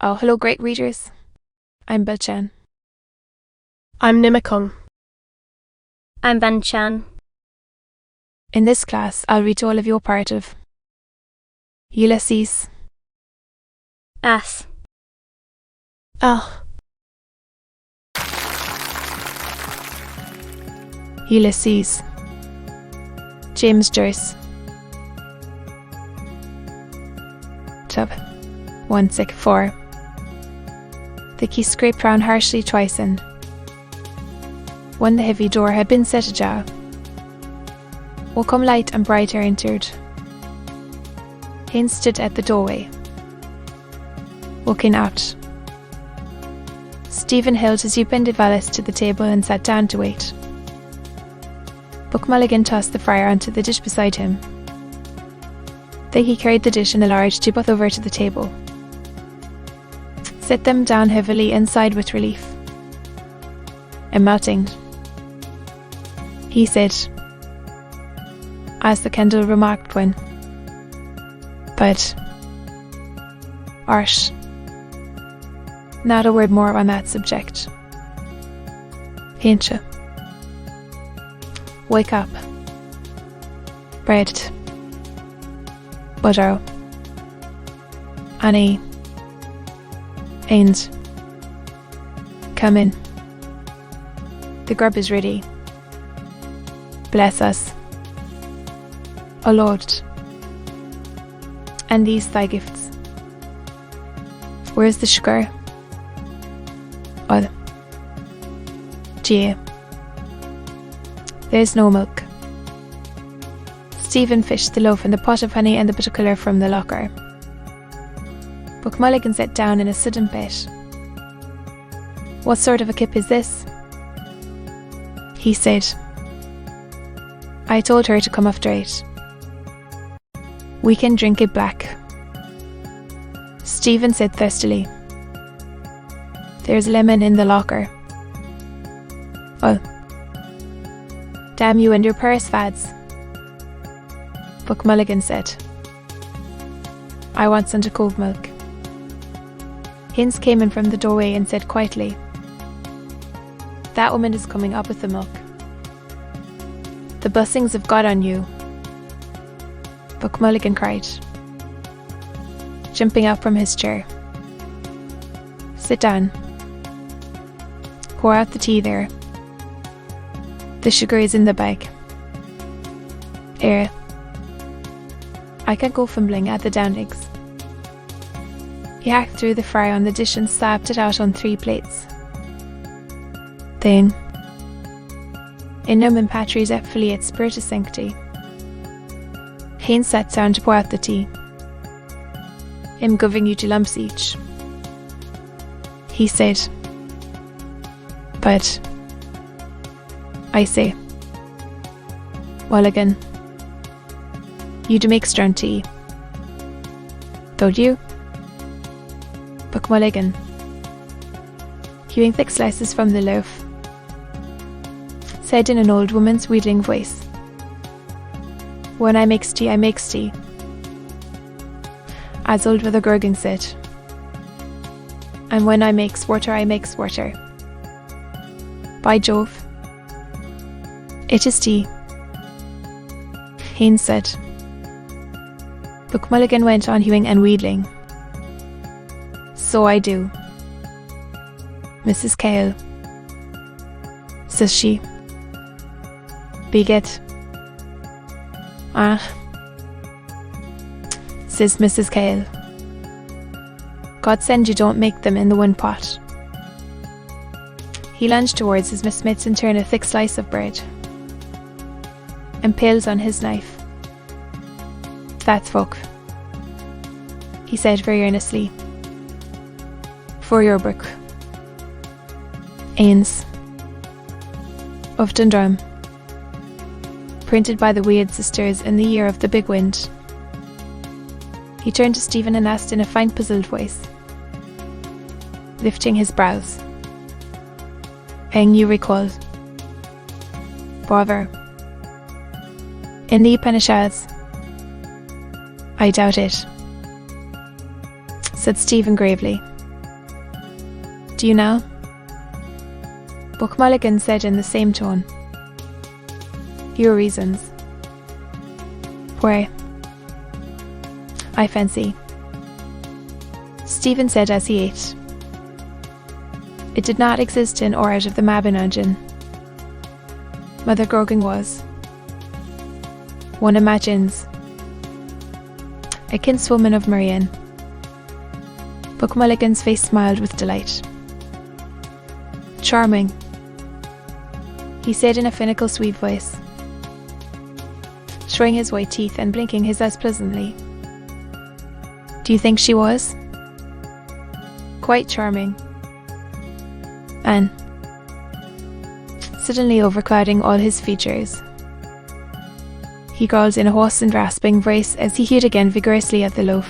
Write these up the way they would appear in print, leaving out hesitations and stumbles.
Oh, hello, great readers. I'm Belchan. I'm Nimikung. I'm Banchan. In this class, I'll read to all of you a part of Ulysses. Ass. Ah. Ulysses. James Joyce. Tub 164. The key scraped round harshly twice and when the heavy door had been set ajar, welcome light and brighter entered. Haynes stood at the doorway, looking out. Stephen held his upended valise to the table and sat down to wait. Buck Mulligan tossed the fryer onto the dish beside him. Then he carried the dish and a large teapot over to the table, set them down heavily and sighed with relief. "I'm melting," he said, as the candle remarked when, but, arsh, not a word more on that subject. Pincha. Wake up. Bread. Butter. Annie. And come in. The grub is ready. Bless us. Aloud. And these thy gifts. Where's the sugar? Oh, gee. There's no milk. Stephen fished the loaf and the pot of honey and the buttercolour from the locker. Buck Mulligan sat down in a sudden pet. "What sort of a kip is this?" he said. "I told her to come after it. We can drink it black," Stephen said thirstily. "There's lemon in the locker." "Oh. Damn you and your Paris fads," Buck Mulligan said. "I want some cove milk." Haynes came in from the doorway and said quietly, "That woman is coming up with the milk." "The blessings of God on you," Buck Mulligan cried, jumping up from his chair. "Sit down. Pour out the tea there. The sugar is in the bag. I can't go fumbling at the down eggs." He hacked through the fry on the dish and slapped it out on 3 plates. Then, in num and patries epfully at spiritus sancti, Haynes sat down to pour out the tea. "I'm giving you 2 lumps each," he said. "But, I say, Mulligan, you do make strong tea, don't you?" Buck Mulligan, hewing thick slices from the loaf, said in an old woman's wheedling voice, "When I makes tea, I makes tea." As old Brother Gergen said, "And when I makes water, I makes water." By Jove, it is tea, Haynes said. Buck Mulligan went on hewing and wheedling. "So I do, Mrs. Cale," says she. "Beget." "Ah," says Mrs. Cale. "God send you don't make them in the one pot." He lunged towards his messmates and turned a thick slice of bread, impaled on his knife. "That's folk," he said very earnestly. "For your book. Ains of Dundrum. Printed by the Weird Sisters in the year of the Big Wind." He turned to Stephen and asked in a fine puzzled voice, lifting his brows, "Ang you recall? Brother. In the Upanishads?" "I doubt it," said Stephen gravely. Do you now? Buck Mulligan said in the same tone. Your reasons. Why? I fancy. Stephen said as he ate. It did not exist in or out of the Mabinogion. Mother Grogan was. One imagines. A kinswoman of Marianne. Buck Mulligan's face smiled with delight. Charming, he said in a finical sweet voice, showing his white teeth and blinking his eyes pleasantly. Do you think she was? Quite charming. And suddenly overclouding all his features, he growled in a hoarse and rasping voice as he hewed again vigorously at the loaf.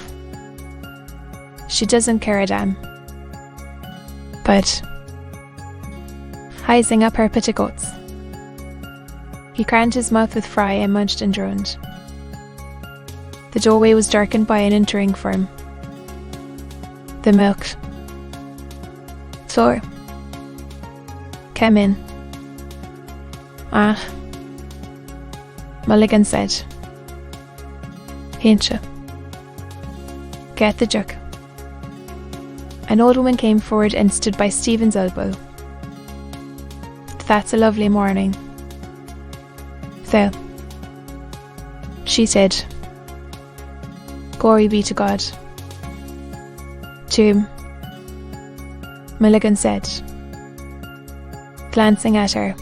She doesn't care a damn. But Heising up her petticoats. He crammed his mouth with fry and munched and droned. The doorway was darkened by an entering form. The milk. Floor. Came in. Ah. Mulligan said. Hincha. Get the jug. An old woman came forward and stood by Stephen's elbow. That's a lovely morning. So, she said, Glory be to God. To Mulligan said, glancing at her.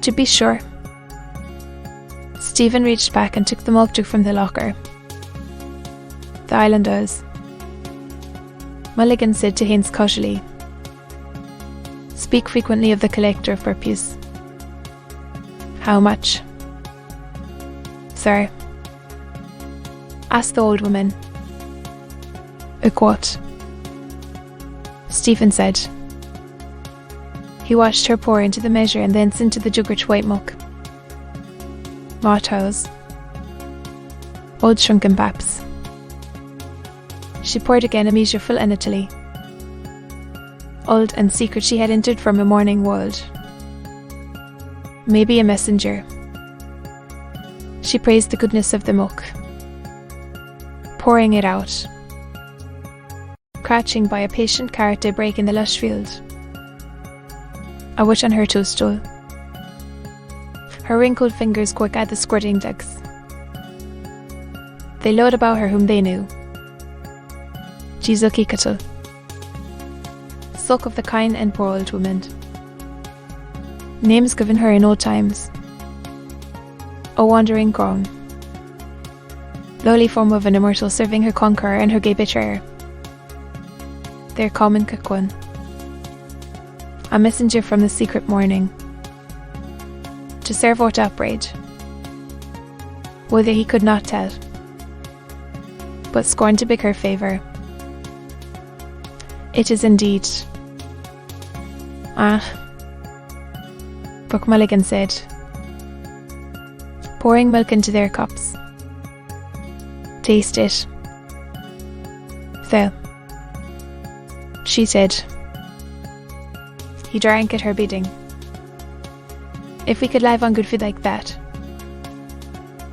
To be sure. Stephen reached back and took the milk jug from the locker. The islanders. Mulligan said to Haynes casually, speak frequently of the collector of purpose. How much? Sir? Asked the old woman. A quart. Stephen said. He watched her pour into the measure and thence into the jug-rich white milk. Mottos. Old shrunken paps. She poured again a measure full in Italy. Old and secret she had entered from a morning world. Maybe a messenger. She praised the goodness of the milk. Pouring it out. Crouching by a patient cart daybreak in the lush field. A witch on her toadstool. Her wrinkled fingers quick at the squirting ducks. They lowed about her whom they knew. Jizuki Kettle. Silk of the kind and poor old woman. Names given her in old times. A wandering crone. Lowly form of an immortal serving her conqueror and her gay betrayer. Their common Kakun. A messenger from the secret morning. To serve out outrage. Whether he could not tell. But scorned to beg her favour. It is indeed. Ah. Buck Mulligan said, pouring milk into their cups. Taste it. So, she said. He drank at her bidding. If we could live on good food like that,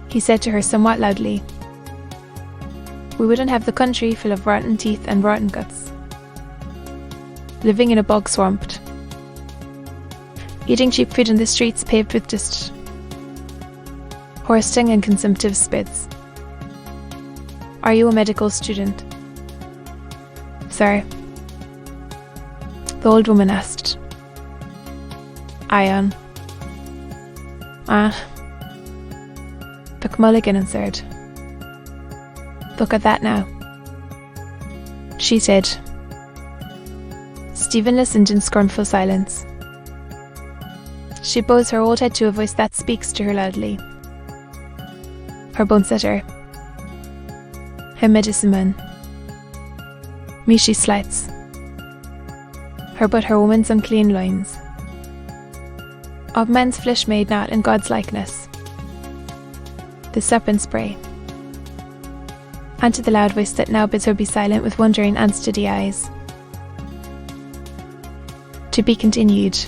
he said to her somewhat loudly, we wouldn't have the country full of rotten teeth and rotten guts. Living in a bog swamped. Eating cheap food in the streets paved with dust. Horsting and consumptive spits. Are you a medical student? Sir? The old woman asked. Ion. Ah. Buck Mulligan answered. Look at that now. She said. Stephen listened in scornful silence. She bows her old head to a voice that speaks to her loudly. Her bone setter. Her medicine man. Me she slights. Her but her woman's unclean loins. Of man's flesh made not in God's likeness. The serpent's prey. and to the loud voice that now bids her be silent with wondering and steady eyes. To be continued.